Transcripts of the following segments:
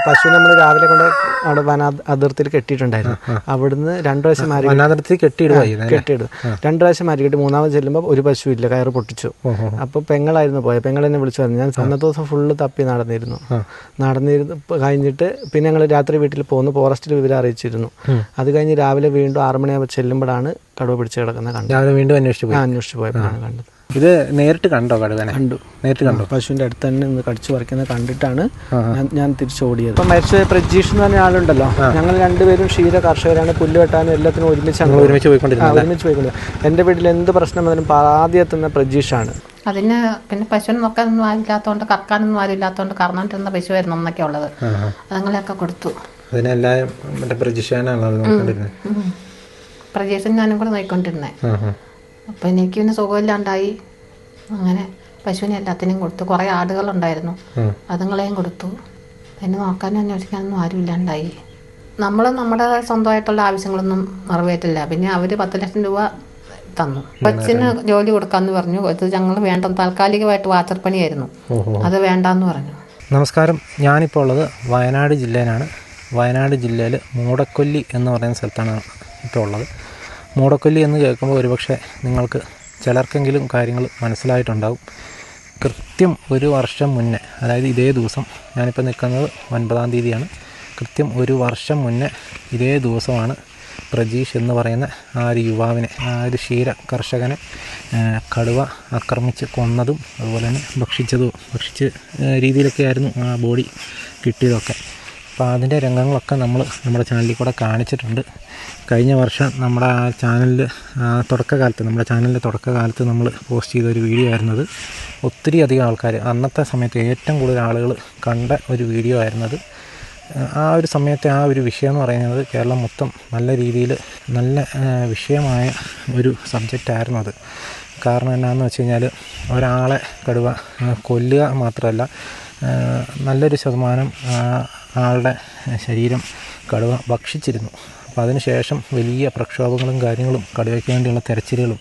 പശു നമ്മൾ രാവിലെ കൊണ്ട് അവിടെ അതിർത്തിയിൽ കെട്ടിയിട്ടുണ്ടായിരുന്നു. അവിടുന്ന് 2 പ്രാവശ്യം കെട്ടിയിടും. 2 പ്രാവശ്യം മാറ്റിക്കിട്ട് 3ാമത് ചെല്ലുമ്പോൾ ഒരു പശു ഇല്ല, കയറ് പൊട്ടിച്ചു. അപ്പോൾ പെങ്ങളായിരുന്നു പോയത്. പെങ്ങൾ എന്നെ വിളിച്ചു പറഞ്ഞു. ഞാൻ അന്നത്തെ ദിവസം ഫുള്ള് തപ്പി നടന്നിരുന്നു കഴിഞ്ഞിട്ട് പിന്നെ ഞങ്ങൾ രാത്രി വീട്ടിൽ പോകുന്നു. ഫോറസ്റ്റിൽ വിവരം അറിയിച്ചിരുന്നു. അത് കഴിഞ്ഞ് രാവിലെ വീണ്ടും 6 മണിയാകുമ്പോൾ ചെല്ലുമ്പോഴാണ് കടുവ പിടിച്ച് കിടക്കുന്നത് കണ്ടത്. വീണ്ടും അന്വേഷിച്ചു പോയപ്പോഴാണ് കണ്ടത്. ഇത് നേരിട്ട് കണ്ടോ കടുവനെ? നേരിട്ട് കണ്ടു. പശുവിൻ്റെ അടുത്ത് തന്നെ നിന്ന് കടിച്ചു പറിക്കുന്നത് കണ്ടിട്ടാണ് ഞാൻ തിരിച്ചോടിയത്. ഇപ്പം മരിച്ച പ്രജീഷ് എന്ന് പറഞ്ഞ ആളുണ്ടല്ലോ, ഞങ്ങൾ 2 പേരും ക്ഷീര കർഷകരാണ്. പുല്ല് വെട്ടാനും എല്ലാത്തിനും ഒരുമിച്ച് പോയിക്കൊണ്ടിരുന്നത്. എൻ്റെ വീട്ടിൽ എന്ത് പ്രശ്നം വന്നാലും ആദ്യം എത്തുന്ന പ്രജീഷാണ്. അതിന് പിന്നെ പശുവിനെ നോക്കാനൊന്നും ആരില്ലാത്തതുകൊണ്ട്, കറക്കാനൊന്നും ആരില്ലാത്തതുകൊണ്ട് കറന്നിട്ടിരുന്ന പശുവായിരുന്നു അന്നൊക്കെ ഉള്ളത്. അതുങ്ങളെയൊക്കെ കൊടുത്തു. പ്രജീഷും ഞാനും കൂടെ നോക്കിക്കൊണ്ടിരുന്നേ. അപ്പം എനിക്ക് പിന്നെ സുഖമില്ലാണ്ടായി. അങ്ങനെ പശുവിനെ എല്ലാത്തിനെയും കൊടുത്തു. കുറേ ആടുകളുണ്ടായിരുന്നു, അതുങ്ങളെയും കൊടുത്തു. പിന്നെ നോക്കാനും അന്വേഷിക്കാനൊന്നും ആരും ഇല്ലാണ്ടായി. നമ്മൾ നമ്മുടെ സ്വന്തമായിട്ടുള്ള ആവശ്യങ്ങളൊന്നും നിറവേറ്റില്ല. പിന്നെ അവർ 10 ലക്ഷം രൂപ തന്നു. കൊച്ചിന് ജോലി കൊടുക്കാമെന്ന് പറഞ്ഞു. ഇത് ഞങ്ങൾ വേണ്ട, താൽക്കാലികമായിട്ട് വാച്ചർ പണിയായിരുന്നു, അത് വേണ്ടാന്ന് പറഞ്ഞു. നമസ്കാരം, ഞാനിപ്പോൾ ഉള്ളത് വയനാട് ജില്ലയിലാണ്. വയനാട് ജില്ലയിൽ മൂടക്കൊല്ലി എന്ന് പറയുന്ന സ്ഥലത്താണ് ഇപ്പോൾ ഉള്ളത്. മൂടക്കൊല്ലി എന്ന് കേൾക്കുമ്പോൾ ഒരുപക്ഷെ നിങ്ങൾക്ക് ചിലർക്കെങ്കിലും കാര്യങ്ങൾ മനസ്സിലായിട്ടുണ്ടാകും. കൃത്യം 1 വർഷം മുന്നേ, അതായത് ഇതേ ദിവസം, ഞാനിപ്പോൾ നിൽക്കുന്നത് 9-ാം തീയതിയാണ്. കൃത്യം 1 വർഷം മുന്നേ ഇതേ ദിവസമാണ് പ്രജീഷ് എന്ന് പറയുന്ന ആ ഒരു യുവാവിനെ, ആ ഒരു ക്ഷീര കർഷകനെ കടുവ ആക്രമിച്ച് കൊന്നതും അതുപോലെ തന്നെ ഭക്ഷിച്ച രീതിയിലൊക്കെ ആയിരുന്നു ആ ബോഡി കിട്ടിയതൊക്കെ. അപ്പോൾ അതിൻ്റെ രംഗങ്ങളൊക്കെ നമ്മുടെ ചാനലിൽ കൂടെ കാണിച്ചിട്ടുണ്ട്. കഴിഞ്ഞ വർഷം നമ്മുടെ ആ ചാനലിൽ നമ്മുടെ ചാനലിൻ്റെ തുടക്കകാലത്ത് നമ്മൾ പോസ്റ്റ് ചെയ്ത ഒരു വീഡിയോ ആയിരുന്നത്. ഒത്തിരി അധികം ആൾക്കാർ, അന്നത്തെ സമയത്ത് ഏറ്റവും കൂടുതൽ ആളുകൾ കണ്ട ഒരു വീഡിയോ ആയിരുന്നത്. ആ ഒരു സമയത്തെ ആ ഒരു വിഷയം എന്ന് പറയുന്നത് കേരളം മൊത്തം നല്ല രീതിയിൽ നല്ല വിഷയമായ ഒരു സബ്ജക്റ്റായിരുന്നു അത്. കാരണം എന്നാന്ന് വെച്ച് കഴിഞ്ഞാൽ ഒരാളെ കടുവ കൊല്ലുക മാത്രമല്ല, നല്ലൊരു ശതമാനം ആളുടെ ശരീരം കടുവ ഭക്ഷിച്ചിരുന്നു. അപ്പോൾ അതിനുശേഷം വലിയ പ്രക്ഷോഭങ്ങളും കാര്യങ്ങളും കടുവയ്ക്ക് വേണ്ടിയുള്ള തെരച്ചിലുകളും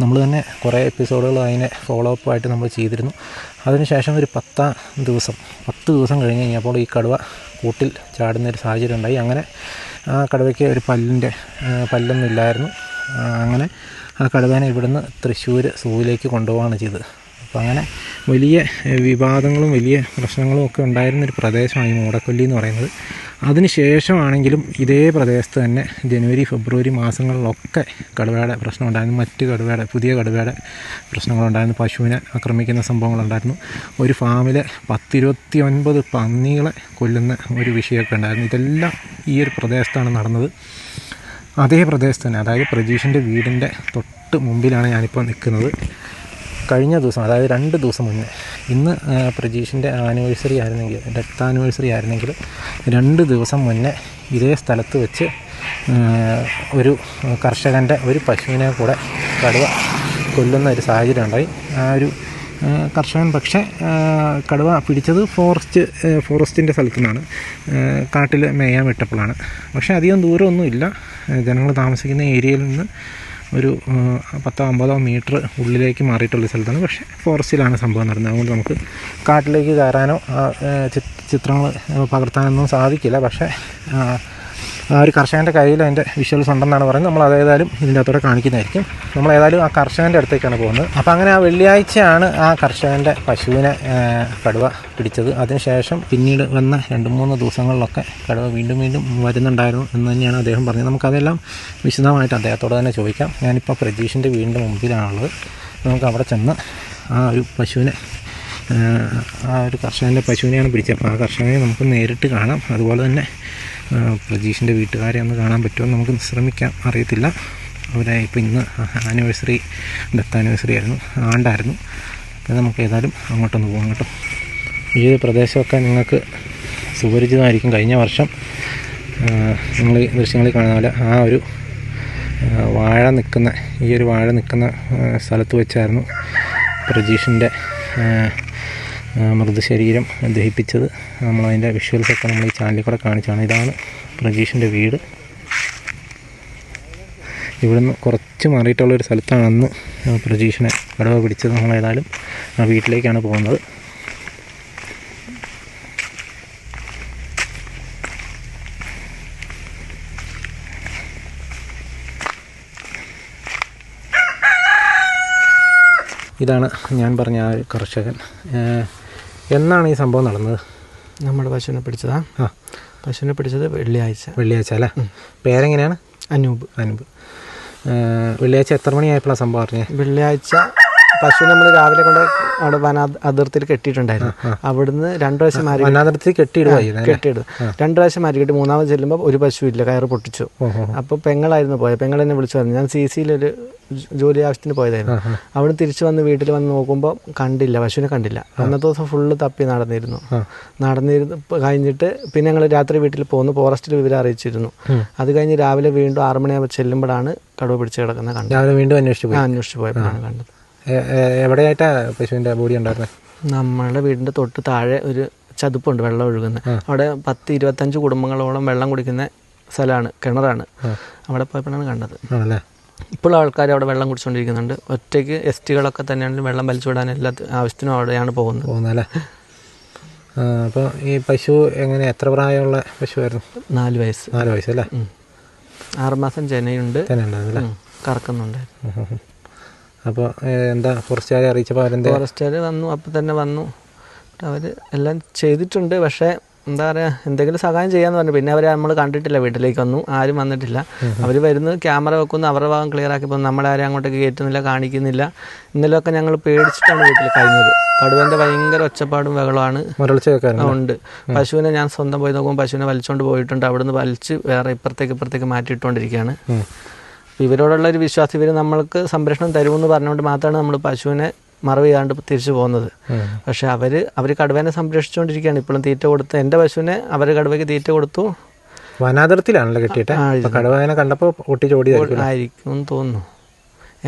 നമ്മൾ തന്നെ കുറേ എപ്പിസോഡുകൾ അതിനെ ഫോളോ അപ്പ് ആയിട്ട് നമ്മൾ ചെയ്തിരുന്നു. അതിനുശേഷം ഒരു 10 ദിവസം കഴിഞ്ഞ് കഴിഞ്ഞപ്പോൾ ഈ കടുവ കൂട്ടിൽ ചാടുന്നൊരു സാഹചര്യം ഉണ്ടായി. അങ്ങനെ ആ കടുവയ്ക്ക് ഒരു പല്ലൊന്നും ഇല്ലായിരുന്നു. അങ്ങനെ ആ കടുവേനെ ഇവിടുന്ന് തൃശ്ശൂർ സൂവിലേക്ക് കൊണ്ടുപോവുകയാണ് ചെയ്തത്. അപ്പോൾ അങ്ങനെ വലിയ വിവാദങ്ങളും വലിയ പ്രശ്നങ്ങളും ഒക്കെ ഉണ്ടായിരുന്നൊരു പ്രദേശമാണ് ഈ മൂടക്കൊല്ലി എന്ന് പറയുന്നത്. അതിനുശേഷമാണെങ്കിലും ഇതേ പ്രദേശത്ത് തന്നെ ജനുവരി ഫെബ്രുവരി മാസങ്ങളിലൊക്കെ കടുവയുടെ പ്രശ്നം ഉണ്ടായിരുന്നു. പുതിയ കടുവയുടെ പ്രശ്നങ്ങളുണ്ടായിരുന്നു. പശുവിനെ ആക്രമിക്കുന്ന സംഭവങ്ങളുണ്ടായിരുന്നു. ഒരു ഫാമിലെ 10-29 പന്നികളെ കൊല്ലുന്ന ഒരു വിഷയമൊക്കെ ഉണ്ടായിരുന്നു. ഇതെല്ലാം ഈ ഒരു പ്രദേശത്താണ് നടന്നത്. അതേ പ്രദേശത്ത് തന്നെ, അതായത് പ്രജീഷിൻ്റെ വീടിൻ്റെ തൊട്ട് മുമ്പിലാണ് ഞാനിപ്പോൾ നിൽക്കുന്നത്. കഴിഞ്ഞ ദിവസം, അതായത് 2 ദിവസം മുന്നേ, ഇന്ന് പ്രജീഷിൻ്റെ ഡെത്ത് ആനിവേഴ്സറി ആയിരുന്നെങ്കിൽ 2 ദിവസം മുന്നേ ഇതേ സ്ഥലത്ത് വെച്ച് ഒരു കർഷകൻ്റെ ഒരു പശുവിനെ കൂടെ കടുവ കൊല്ലുന്ന ഒരു സാഹചര്യം ഉണ്ടായി. ആ ഒരു കർഷകൻ പക്ഷേ കടുവ പിടിച്ചത് ഫോറസ്റ്റിൻ്റെ സ്ഥലത്തു നിന്നാണ്, കാട്ടിൽ മേയാൻ വിട്ടപ്പോഴാണ്. പക്ഷേ അധികം ദൂരമൊന്നുമില്ല, ജനങ്ങൾ താമസിക്കുന്ന ഏരിയയിൽ നിന്ന് ഒരു 10-50 മീറ്റർ ഉള്ളിലേക്ക് മാറിയിട്ടുള്ള സ്ഥലത്താണ്. പക്ഷേ ഫോറസ്റ്റിലാണ് സംഭവം നടന്നത്. അതുകൊണ്ട് നമുക്ക് കാട്ടിലേക്ക് കയറാനോ ചിത്രങ്ങൾ പകർത്താനൊന്നും സാധിക്കില്ല. പക്ഷേ ആ ഒരു കർഷകൻ്റെ കയ്യിൽ അതിൻ്റെ വിഷ്വൽസ് ഉണ്ടെന്നാണ് പറയുന്നത്. നമ്മൾ അതേതായാലും ഇതിൻ്റെ അകത്തോടെ കാണിക്കുന്നതായിരിക്കും. നമ്മളേതായാലും ആ കർഷകൻ്റെ അടുത്തേക്കാണ് പോകുന്നത്. അപ്പോൾ അങ്ങനെ ആ വെള്ളിയാഴ്ചയാണ് ആ കർഷകൻ്റെ പശുവിനെ കടുവ പിടിച്ചത്. അതിനുശേഷം പിന്നീട് വന്ന 2-3 ദിവസങ്ങളിലൊക്കെ കടുവ വീണ്ടും വരുന്നുണ്ടായിരുന്നു എന്ന് തന്നെയാണ് അദ്ദേഹം പറഞ്ഞത്. നമുക്കതെല്ലാം വിശദമായിട്ട് അദ്ദേഹത്തോട് തന്നെ ചോദിക്കാം. ഞാനിപ്പോൾ പ്രജീഷിൻ്റെ വീടിൻ്റെ മുമ്പിലാണുള്ളത്. നമുക്ക് അവിടെ ചെന്ന് ആ ഒരു പശുവിനെ, ആ ഒരു കർഷകൻ്റെ പശുവിനെയാണ് പിടിച്ചത്. അപ്പോൾ ആ കർഷകനെ നമുക്ക് നേരിട്ട് കാണാം. അതുപോലെ തന്നെ പ്രജീഷിൻ്റെ വീട്ടുകാരെ ഒന്ന് കാണാൻ പറ്റുമെന്ന് നമുക്ക് ശ്രമിക്കാം, അറിയത്തില്ല. അവരെ ഇപ്പോൾ ഇന്ന് ഡെത്ത് ആനിവേഴ്സറി ആണ്ടായിരുന്നു. അപ്പോൾ നമുക്ക് ഏതായാലും അങ്ങോട്ടൊന്ന് പോകാം കേട്ടോ. ഈ പ്രദേശമൊക്കെ നിങ്ങൾക്ക് സുപരിചിതമായിരിക്കും. കഴിഞ്ഞ വർഷം നിങ്ങൾ ഈ ദൃശ്യങ്ങളിൽ കാണുന്ന പോലെ ആ ഒരു വാഴ നിൽക്കുന്ന സ്ഥലത്ത് വെച്ചായിരുന്നു പ്രജീഷിൻ്റെ മൃതശരീരം ദഹിപ്പിച്ചത്. നമ്മളതിൻ്റെ വിഷ്വൽസൊക്കെ നമ്മൾ ഈ ചാനലിൽ കൂടെ കാണിച്ചാണ്. ഇതാണ് പ്രജീഷിൻ്റെ വീട്. ഇവിടുന്ന് കുറച്ച് മാറിയിട്ടുള്ളൊരു സ്ഥലത്താണ് അന്ന് പ്രജീഷിനെ കടുവ പിടിച്ചത്. നമ്മളേതായാലും ആ വീട്ടിലേക്കാണ് പോകുന്നത്. ഇതാണ് ഞാൻ പറഞ്ഞ ആ ഒരു കർഷകൻ. എന്നാണ് ഈ സംഭവം നടന്നത്? നമ്മുടെ പശുവിനെ പിടിച്ചതാ. പശുവിനെ പിടിച്ചത് വെള്ളിയാഴ്ച അല്ലേ? പേരെങ്ങനെയാണ്? അനൂപ്. വെള്ളിയാഴ്ച എത്ര മണിയായപ്പോഴാണ് സംഭവം അറിഞ്ഞത്? വെള്ളിയാഴ്ച പശു നമ്മൾ രാവിലെ കൊണ്ട് അവിടെ അതിർത്തിയിൽ കെട്ടിയിട്ടുണ്ടായിരുന്നു. അവിടുന്ന് 2 പ്രാവശ്യം വനാതിർത്തി കെട്ടിയിടും. 2 പ്രാവശ്യം മാറ്റിക്കിട്ട് മൂന്നാമത് ചെല്ലുമ്പോൾ ഒരു പശു ഇല്ല, കയറ് പൊട്ടിച്ചു. അപ്പോൾ പെങ്ങളായിരുന്നു പോയത്. പെങ്ങൾ എന്നെ വിളിച്ചു പറഞ്ഞു. ഞാൻ CCയിലൊരു ജോലി ആവശ്യത്തിന് പോയതായിരുന്നു. അവിടെ തിരിച്ചു വന്ന് വീട്ടിൽ വന്ന് നോക്കുമ്പോൾ കണ്ടില്ല, പശുവിനെ കണ്ടില്ല. അന്നത്തെ ദിവസം ഫുള്ള് തപ്പി നടന്നിരുന്നു കഴിഞ്ഞിട്ട് പിന്നെ ഞങ്ങൾ രാത്രി വീട്ടിൽ പോന്നു. ഫോറസ്റ്റിൽ വിവരം അറിയിച്ചിരുന്നു. അത് കഴിഞ്ഞ് രാവിലെ വീണ്ടും 6 മണിയാകുമ്പോൾ ചെല്ലുമ്പോഴാണ് കടുവ പിടിച്ച് കിടക്കുന്നത് കണ്ടത്. രാവിലെ വീണ്ടും അന്വേഷിച്ചു പോയപ്പോഴാണ് കണ്ടത്. എവിടെയായിട്ടാ പശുവിൻ്റെ ബോഡി ഉണ്ടായിരുന്നത്? നമ്മളുടെ വീടിൻ്റെ തൊട്ട് താഴെ ഒരു ചതുപ്പുണ്ട്, വെള്ളം ഒഴുകുന്നത്. അവിടെ 10-25 കുടുംബങ്ങളോളം വെള്ളം കുടിക്കുന്ന സ്ഥലമാണ്, കിണറാണ്. അവിടെ പോയപ്പോഴാണ് കണ്ടത്. ഇപ്പോഴും ആൾക്കാർ അവിടെ വെള്ളം കുടിച്ചുകൊണ്ടിരിക്കുന്നുണ്ട്. ഒറ്റയ്ക്ക് STകളൊക്കെ തന്നെയാണെങ്കിലും വെള്ളം വലിച്ചു വിടാൻ എല്ലാ ആവശ്യത്തിനും അവിടെയാണ് പോകുന്നത്. അപ്പോൾ ഈ പശു എങ്ങനെ, എത്ര പ്രായമുള്ള പശുവായിരുന്നു? 4 വയസ്സ്. 4 വയസ്സല്ലേ? 6 മാസം ചെനയുണ്ട്, കറക്കുന്നുണ്ടായിരുന്നു. അപ്പോൾ എന്താ ഫോറസ്റ്റുകാരെ അറിയിച്ചപ്പോൾ ഫോറസ്റ്റുകാർ വന്നു, അപ്പം തന്നെ വന്നു. അവർ എല്ലാം ചെയ്തിട്ടുണ്ട്. പക്ഷേ എന്താ പറയുക, എന്തെങ്കിലും സഹായം ചെയ്യാമെന്ന് പറഞ്ഞു. പിന്നെ അവരെ നമ്മൾ കണ്ടിട്ടില്ല, വീട്ടിലേക്ക് വന്നു, ആരും വന്നിട്ടില്ല. അവർ വരുന്നത് ക്യാമറ വെക്കുന്നു, അവരുടെ ഭാഗം ക്ലിയർ ആക്കി പോകുന്നു. നമ്മളാരും അങ്ങോട്ടേക്ക് കയറ്റുന്നില്ല, കാണിക്കുന്നില്ല. ഇന്നലെയൊക്കെ ഞങ്ങൾ പേടിച്ചിട്ടാണ് വീട്ടിൽ കഴിഞ്ഞത്. കടുവൻ്റെ ഭയങ്കര ഒച്ചപ്പാടും ബഹളമാണ് ഉണ്ട്. പശുവിനെ ഞാൻ സ്വന്തം പോയി നോക്കുമ്പോൾ പശുവിനെ വലിച്ചുകൊണ്ട് പോയിട്ടുണ്ട്. അവിടുന്ന് വലിച്ച് വേറെ ഇപ്പുറത്തേക്ക് മാറ്റിയിട്ടുകൊണ്ടിരിക്കുകയാണ്. ഇവരോടുള്ള ഒരു വിശ്വാസം, ഇവർ നമ്മൾക്ക് സംരക്ഷണം തരുമെന്ന് പറഞ്ഞുകൊണ്ട് മാത്രമാണ് നമ്മൾ പശുവിനെ മറവ് ചെയ്യാണ്ട് തിരിച്ചു പോകുന്നത്. പക്ഷെ അവർ കടുവേനെ സംരക്ഷിച്ചുകൊണ്ടിരിക്കുകയാണ്. ഇപ്പോഴും തീറ്റ കൊടുത്ത്, എൻ്റെ പശുവിനെ അവർ കടുവയ്ക്ക് തീറ്റ കൊടുത്തു. വനാതിർത്തിയിലാണല്ലോ കെട്ടിയിട്ട്. കടുവേനെ കണ്ടപ്പോൾ ആയിരിക്കും എന്ന് തോന്നുന്നു.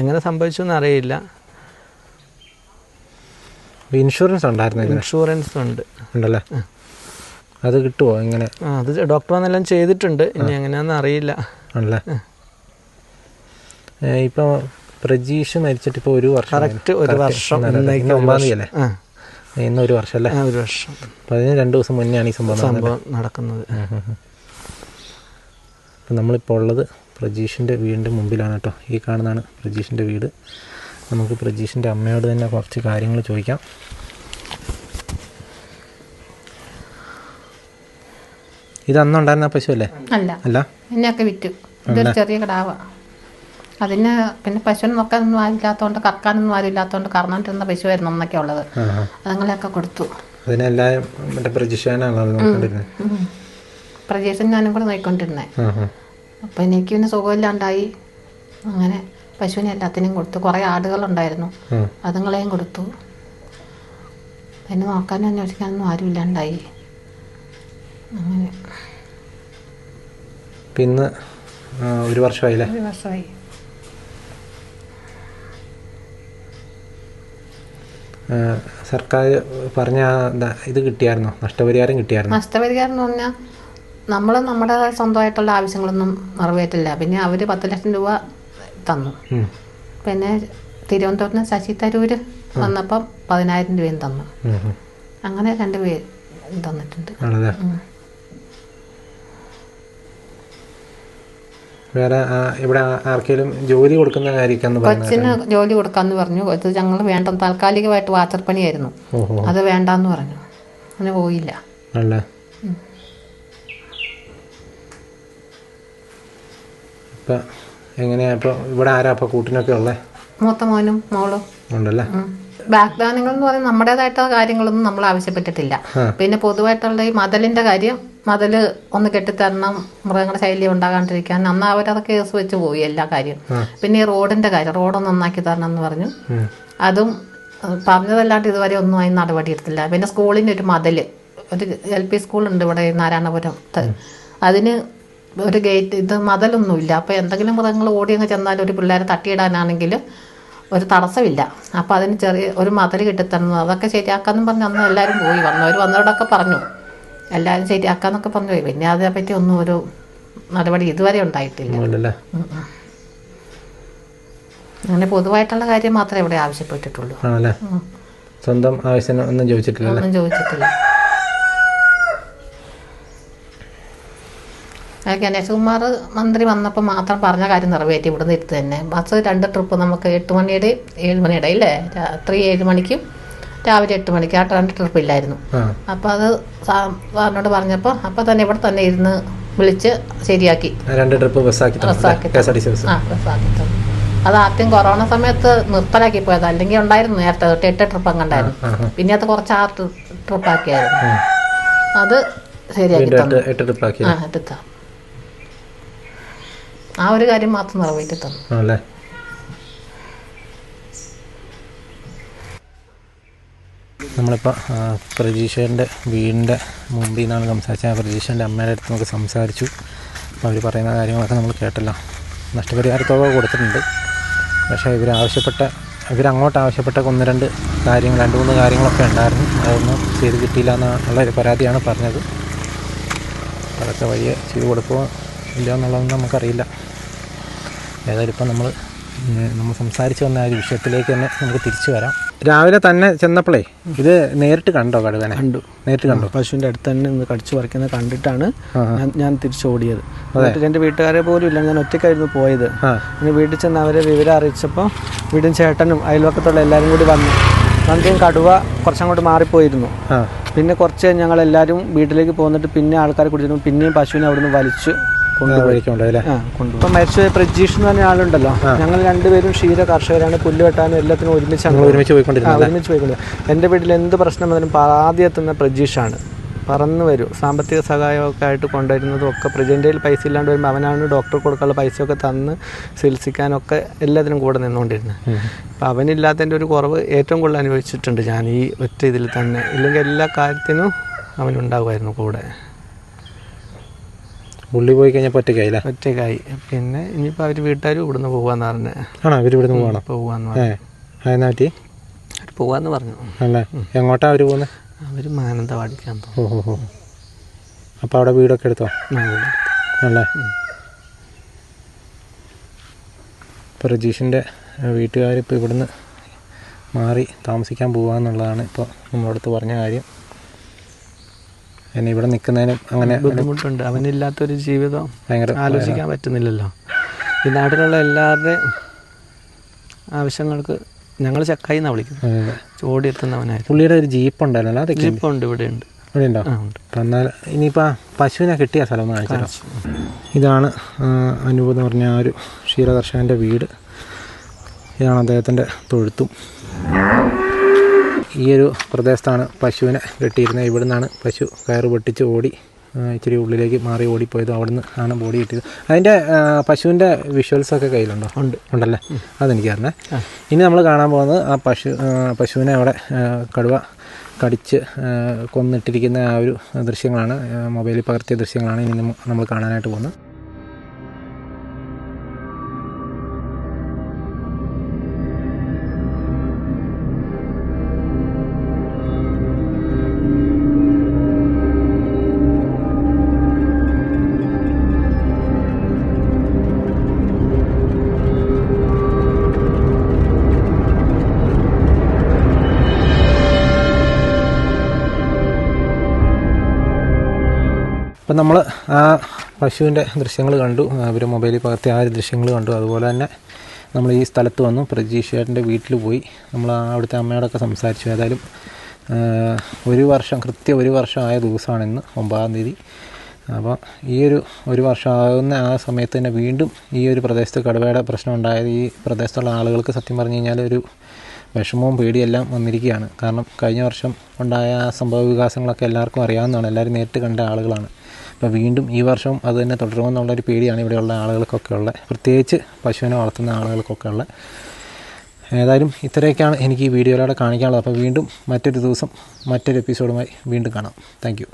എങ്ങനെ സംഭവിച്ചു എന്ന് അറിയില്ല. ഇൻഷുറൻസ് ഉണ്ടായിരുന്നു? ഇൻഷുറൻസ് ഉണ്ടല്ലേ? അത് കിട്ടുമോ? എങ്ങനെ? അത് ഡോക്ടർ വന്നെല്ലാം ചെയ്തിട്ടുണ്ട്. ഇനി എങ്ങനെയാണെന്ന് അറിയില്ല. ആണല്ലേ? ഇപ്പോൾ പ്രജീഷ് മരിച്ചിട്ട് ഇപ്പോൾ 1 വർഷം. കറക്റ്റ് 1 വർഷം. 9 തീയതിയല്ലേ? ഇന്ന് 1 വർഷം അല്ലേ? 1 വർഷം. അപ്പോൾ അതിന് 2 ദിവസം മുന്നെയാണ് ഈ സംഭവം നടക്കുന്നത്. അപ്പം നമ്മളിപ്പോൾ ഉള്ളത് പ്രജീഷിൻ്റെ വീടിൻ്റെ മുമ്പിലാണ് കേട്ടോ. ഈ കാണുന്നതാണ് പ്രജീഷിൻ്റെ വീട്. നമുക്ക് പ്രജീഷിൻ്റെ അമ്മയോട് തന്നെ കുറച്ച് കാര്യങ്ങൾ ചോദിക്കാം. ഇത് അന്നുണ്ടായിരുന്ന പശു അല്ലേ? അല്ല, എന്നെയൊക്കെ വിറ്റു. ഇതൊരു ചെറിയ കിടാവ. അതിന് പിന്നെ പശുവിനെ നോക്കാനൊന്നും ആരില്ലാത്തതുകൊണ്ട്, കറക്കാനൊന്നും ആരില്ലാത്തതുകൊണ്ട് കറന്നിട്ടിരുന്ന പശുവായിരുന്നു അന്നൊക്കെ ഉള്ളത്. അതുങ്ങളെയൊക്കെ കൊടുത്തു. അതിനെല്ലാം പ്രജേഷൻ ഞാനും കൂടെ നോക്കിക്കൊണ്ടിരുന്നേ. അപ്പം എനിക്ക് പിന്നെ സുഖമില്ലാണ്ടായി. അങ്ങനെ പശുവിനെ എല്ലാത്തിനും കൊടുത്തു. കുറേ ആടുകളുണ്ടായിരുന്നു, അതുങ്ങളെയും കൊടുത്തു. പിന്നെ നോക്കാനും അന്വേഷിക്കാനൊന്നും ആരും ഇല്ലാണ്ടായി. അങ്ങനെ പിന്നെ 1 വർഷമായില്ലേ? 1 വർഷമായി. സർക്കാർ പറഞ്ഞ ഇത് കിട്ടിയായിരുന്നോ? നഷ്ടപരിഹാരം കിട്ടിയായിരുന്നു? നഷ്ടപരിഹാരം എന്ന് പറഞ്ഞാൽ നമ്മൾ നമ്മുടെ സ്വന്തമായിട്ടുള്ള ആവശ്യങ്ങളൊന്നും നിറവേറ്റില്ല. പിന്നെ അവർ 10 ലക്ഷം രൂപ തന്നു. പിന്നെ തിരുവനന്തപുരത്ത് ശശി തരൂർ വന്നപ്പം 10,000 രൂപയും തന്നു. അങ്ങനെ 2 പേര് തന്നിട്ടുണ്ട്. വേറെ ഇവിടെ ആർക്കെങ്കിലും ജോലി കൊടുക്കുന്ന കാര്യമൊക്കെ? കൊച്ചിന് ജോലി കൊടുക്കാന്ന് പറഞ്ഞു. ഇത് ഞങ്ങൾ വേണ്ട, താൽക്കാലികമായിട്ട് വാച്ചർ പണിയായിരുന്നു, അത് വേണ്ടാന്ന് പറഞ്ഞു. അങ്ങനെ പോയില്ല. ഇപ്പം എങ്ങനെയാ ഇപ്പോൾ ഇവിടെ ആരാ ഇപ്പോൾ കൂട്ടിനൊക്കെ ഉള്ളത്? മൂത്ത മോനും മോളും ഉണ്ടല്ലേ? വാഗ്ദാനങ്ങൾ എന്ന് പറയുന്നത് നമ്മുടേതായിട്ടുള്ള കാര്യങ്ങളൊന്നും നമ്മൾ ആവശ്യപ്പെട്ടിട്ടില്ല. പിന്നെ പൊതുവായിട്ടുള്ള ഈ മതിലിന്റെ കാര്യം, മതില് ഒന്ന് കെട്ടിത്തരണം, മൃഗങ്ങളുടെ ശൈല്യം ഉണ്ടാകാണ്ടിരിക്കാൻ, അന്ന് അവരതൊക്കെ കേസ് വെച്ച് പോയി എല്ലാ കാര്യം. പിന്നെ ഈ റോഡിന്റെ കാര്യം, റോഡൊന്ന് നന്നാക്കി തരണം എന്ന് പറഞ്ഞു. അതും പറഞ്ഞതല്ലാണ്ട് ഇതുവരെ ഒന്നും അതിന് നടപടി എടുത്തില്ല. പിന്നെ സ്കൂളിന് ഒരു മതില്, ഒരു LP സ്കൂളുണ്ട് ഇവിടെ നാരായണപുരം, അതിന് ഒരു ഗേറ്റ്, ഇത് മതിലൊന്നുമില്ല. അപ്പോൾ എന്തെങ്കിലും മൃഗങ്ങൾ ഓടിയങ്ങ് ചെന്നാൽ ഒരു പിള്ളേരെ തട്ടിയിടാനാണെങ്കിൽ ഒരു തടസ്സമില്ല. അപ്പോൾ അതിന് ചെറിയ ഒരു മതിൽ കിട്ടിത്തന്നു. അതൊക്കെ ശരിയാക്കാമെന്നും പറഞ്ഞ് അന്ന് എല്ലാവരും പോയി. വന്നവരോടൊക്കെ പറഞ്ഞു, എല്ലാവരും ശരിയാക്കാന്നൊക്കെ പറഞ്ഞു പോയി. പിന്നെ അതേപ്പറ്റി ഒന്നും ഒരു നടപടി ഇതുവരെ ഉണ്ടായിട്ടില്ല. അങ്ങനെ പൊതുവായിട്ടുള്ള കാര്യം മാത്രമേ ഇവിടെ ആവശ്യപ്പെട്ടിട്ടുള്ളൂ. സ്വന്തം ആവശ്യം ഒന്നും ചോദിച്ചിട്ടില്ല. ഗണേശകുമാർ മന്ത്രി വന്നപ്പോൾ മാത്രം പറഞ്ഞ കാര്യം നിറവേറ്റി. ഇവിടുന്ന് ഇരുത്ത് തന്നെ ബസ് 2 ട്രിപ്പ് നമുക്ക് 8 മണിയുടെ 7 മണിയുടെ ഇല്ലേ, രാത്രി 7 മണിക്കും രാവിലെ 8 മണിക്ക് ആ 2 ട്രിപ്പ് ഇല്ലായിരുന്നു. അപ്പോൾ അത് സാറിനോട് പറഞ്ഞപ്പോൾ അപ്പോൾ തന്നെ ഇവിടെ തന്നെ ഇരുന്ന് വിളിച്ച് ശരിയാക്കി 2 ട്രിപ്പ് ബസ്സാക്കി തന്നു. അത് ആദ്യം കൊറോണ സമയത്ത് നിർത്തലാക്കി പോയത്, അല്ലെങ്കിൽ ഉണ്ടായിരുന്നു നേരത്തെ തൊട്ട് 8 ട്രിപ്പ് അങ്ങണ്ടായിരുന്നു. പിന്നെ അത് കുറച്ച് 6 ട്രിപ്പാക്കിയായിരുന്നു. അത് ശരിയാക്കി തന്നു. 8 ട്രിപ്പാക്കി. ആ ഒരു കാര്യം മാത്രം നിറവേറ്റി തന്നു. നമ്മളിപ്പോൾ പ്രജീഷേൻ്റെ വീടിൻ്റെ മുമ്പിൽ നിന്നാണ് സംസാരിച്ചത്. പ്രജീഷേൻ്റെ അമ്മയുടെ അടുത്ത് നമുക്ക് സംസാരിച്ചു. അപ്പോൾ അവർ പറയുന്ന കാര്യങ്ങളൊക്കെ നമ്മൾ കേട്ടല്ലോ. നഷ്ടപരിഹാര തുക കൊടുത്തിട്ടുണ്ട്. പക്ഷേ ഇവരങ്ങോട്ട് ആവശ്യപ്പെട്ട 1-2 കാര്യങ്ങൾ 2-3 കാര്യങ്ങളൊക്കെ ഉണ്ടായിരുന്നു. അതൊന്നും ചെയ്ത് കിട്ടിയില്ല എന്നുള്ളൊരു പരാതിയാണ് പറഞ്ഞത്. അതൊക്കെ വഴിയെ ചെയ്ത് കൊടുക്കുമോ ഇല്ല എന്നുള്ളതൊന്നും നമുക്കറിയില്ല. ഏതായാലും ഇപ്പം നമ്മൾ സംസാരിച്ച് വന്ന ആ ഒരു വിഷയത്തിലേക്ക് തന്നെ നമുക്ക് തിരിച്ചു വരാം. രാവിലെ തന്നെ ചെന്നപ്പോഴേ ഇത് നേരിട്ട് കണ്ടോ കടുവനെ? നേരിട്ട് കണ്ടോ? പശുവിൻ്റെ അടുത്ത് തന്നെ നിന്ന് കടിച്ചു പറിക്കുന്നത് കണ്ടിട്ടാണ് ഞാൻ തിരിച്ചോടിയത്. എന്നിട്ട് എൻ്റെ വീട്ടുകാരെ പോലും ഇല്ല, ഞാൻ ഒറ്റയ്ക്കായിരുന്നു പോയത്. പിന്നെ വീട്ടിൽ ചെന്ന് അവരെ വിവരം അറിയിച്ചപ്പോൾ വീടും ചേട്ടനും അയൽവക്കത്തുള്ള എല്ലാവരും കൂടി വന്നു. കടുവ കുറച്ചങ്ങോട്ട് മാറിപ്പോയിരുന്നു. പിന്നെ കുറച്ച് ഞങ്ങളെല്ലാവരും വീട്ടിലേക്ക് പോന്നിട്ട് പിന്നെ ആൾക്കാരെ കുടിച്ചിട്ട് പിന്നെയും പശുവിനെ അവിടുന്ന് വലിച്ച് കൊണ്ടുപോയി. ഇപ്പം മരിച്ചുപോയ പ്രജീഷ് എന്ന് പറഞ്ഞ ആളുണ്ടല്ലോ, ഞങ്ങൾ 2 പേരും ക്ഷീര കർഷകരാണ്. പുല്ല് വെട്ടാനും എല്ലാത്തിനും ഒരുമിച്ച് പോയിക്കൊണ്ടിരുന്നത്. എൻ്റെ വീട്ടിൽ എന്ത് പ്രശ്നം വന്നാലും ആദ്യം എത്തുന്ന പ്രജീഷാണ്. പറന്ന് വരും. സാമ്പത്തിക സഹായമൊക്കെ ആയിട്ട് കൊണ്ടുവരുന്നതും ഒക്കെ പ്രജൻ്റെ പൈസ ഇല്ലാണ്ട് വരുമ്പോൾ അവനാണ് ഡോക്ടർ കൊടുക്കാനുള്ള പൈസയൊക്കെ തന്ന് ചികിത്സിക്കാനൊക്കെ എല്ലാത്തിനും കൂടെ നിന്നുകൊണ്ടിരുന്നത്. അപ്പം അവനില്ലാത്തതിൻ്റെ ഒരു കുറവ് ഏറ്റവും കൂടുതൽ അനുഭവിച്ചിട്ടുണ്ട് ഞാൻ ഈ ഒറ്റ ഇതിൽ തന്നെ. ഇല്ലെങ്കിൽ എല്ലാ കാര്യത്തിനും അവനുണ്ടാകുമായിരുന്നു കൂടെ. പുള്ളി പോയി കഴിഞ്ഞപ്പോൾ ഒറ്റയ്ക്കായി. പിന്നെ ഇനിയിപ്പോൾ അവർ വീട്ടുകാരും ഇവിടുന്ന് പോകാന്ന് പറഞ്ഞു. പോവാന്ന് പറഞ്ഞു. എങ്ങോട്ടാ അവർ പോകുന്നത്? അവർ മാനന്തവാടിക്കാൻ തോന്നുന്നു. അപ്പോൾ അവിടെ വീടൊക്കെ എടുത്തോ? അല്ലേ. ഇപ്പോൾ രജീഷിൻ്റെ വീട്ടുകാരിപ്പോൾ ഇവിടുന്ന് മാറി താമസിക്കാൻ പോകാമെന്നുള്ളതാണ് ഇപ്പോൾ നമ്മളടുത്ത് പറഞ്ഞ കാര്യം. എന്നെ ഇവിടെ നിൽക്കുന്നതിനും അങ്ങനെ ബുദ്ധിമുട്ടുണ്ട്. അവനില്ലാത്തൊരു ജീവിതം ഭയങ്കര ആലോചിക്കാൻ പറ്റുന്നില്ലല്ലോ. ഈ നാട്ടിലുള്ള എല്ലാവരുടെയും ആവശ്യങ്ങൾക്ക് ഞങ്ങൾ ചക്കായി എന്നാണ് വിളിക്കുന്നത്. ഓടിയെത്തുന്നവനായിരുന്നു. പുള്ളിയുടെ ഒരു ജീപ്പ് ഉണ്ടായിരുന്നല്ലോ, അത് ജീപ്പുണ്ട്, ഇവിടെ ഉണ്ട്. ഇവിടെ ഉണ്ടോ? എന്നാൽ ഇനിയിപ്പോൾ പശുവിനെ കിട്ടിയ സ്ഥലം ഒന്ന് കാണിച്ചാലോ. ഇതാണ് അനൂപ് എന്ന് പറഞ്ഞ ആ ഒരു ക്ഷീരകർഷകൻ്റെ വീട്. ഇതാണ് അദ്ദേഹത്തിൻ്റെ തൊഴുത്തും. ഈ ഒരു പ്രദേശത്താണ് പശുവിനെ കെട്ടിയിരുന്നത്. ഇവിടെ നിന്നാണ് പശു കയറ് പൊട്ടിച്ച് ഓടി ഇച്ചിരി ഉള്ളിലേക്ക് മാറി ഓടിപ്പോയത്. അവിടെ നിന്ന് ആണ് ബോഡി കിട്ടിയത്. അതിൻ്റെ പശുവിൻ്റെ വിഷ്വൽസൊക്കെ കയ്യിലുണ്ടോ? ഉണ്ടല്ലേ, അതെനിക്കറിഞ്ഞേ. ഇനി നമ്മൾ കാണാൻ പോകുന്നത് ആ പശുവിനെ അവിടെ കടുവ കടിച്ച് കൊന്നിട്ടിരിക്കുന്ന ആ ഒരു ദൃശ്യങ്ങളാണ്, മൊബൈലിൽ പകർത്തിയ ദൃശ്യങ്ങളാണ് ഇനി നമ്മൾ കാണാനായിട്ട് പോകുന്നത്. അപ്പം നമ്മൾ ആ പശുവിൻ്റെ ദൃശ്യങ്ങൾ കണ്ടു, അവർ മൊബൈലിൽ പകർത്തിയ ആ ദൃശ്യങ്ങൾ കണ്ടു. അതുപോലെ തന്നെ നമ്മൾ ഈ സ്ഥലത്ത് വന്നു, പ്രജീഷ് ചേട്ടൻ്റെ വീട്ടിൽ പോയി നമ്മൾ അവിടുത്തെ അമ്മയോടൊക്കെ സംസാരിച്ചു. ഏതായാലും കൃത്യം ഒരു വർഷം ആയ ദിവസമാണ് ഇന്ന് 9-ാം തീയതി. അപ്പോൾ ഈ ഒരു വർഷം ആകുന്ന ആ സമയത്ത് തന്നെ വീണ്ടും ഈ ഒരു പ്രദേശത്ത് കടുവയുടെ പ്രശ്നം ഉണ്ടായത് ഈ പ്രദേശത്തുള്ള ആളുകൾക്ക് സത്യം പറഞ്ഞു കഴിഞ്ഞാൽ ഒരു വിഷമവും പേടിയെല്ലാം വന്നിരിക്കുകയാണ്. കാരണം കഴിഞ്ഞ വർഷം ഉണ്ടായ സംഭവ വികാസങ്ങളൊക്കെ എല്ലാവർക്കും അറിയാവുന്നതാണ്, എല്ലാവരും നേരിട്ട് കണ്ട ആളുകളാണ്. അപ്പോൾ വീണ്ടും ഈ വർഷം അത് തന്നെ തുടരുമെന്നുള്ളൊരു പേടിയാണ് ഇവിടെയുള്ള ആളുകൾക്കൊക്കെ ഉള്ളത്, പ്രത്യേകിച്ച് പശുവിനെ വളർത്തുന്ന ആളുകൾക്കൊക്കെ ഉള്ളത്. ഏതായാലും ഇത്രയൊക്കെയാണ് എനിക്ക് ഈ വീഡിയോയിലൂടെ കാണിക്കാനുള്ളത്. അപ്പോൾ വീണ്ടും മറ്റൊരു ദിവസം മറ്റൊരു എപ്പിസോഡുമായി വീണ്ടും കാണാം. Thank you.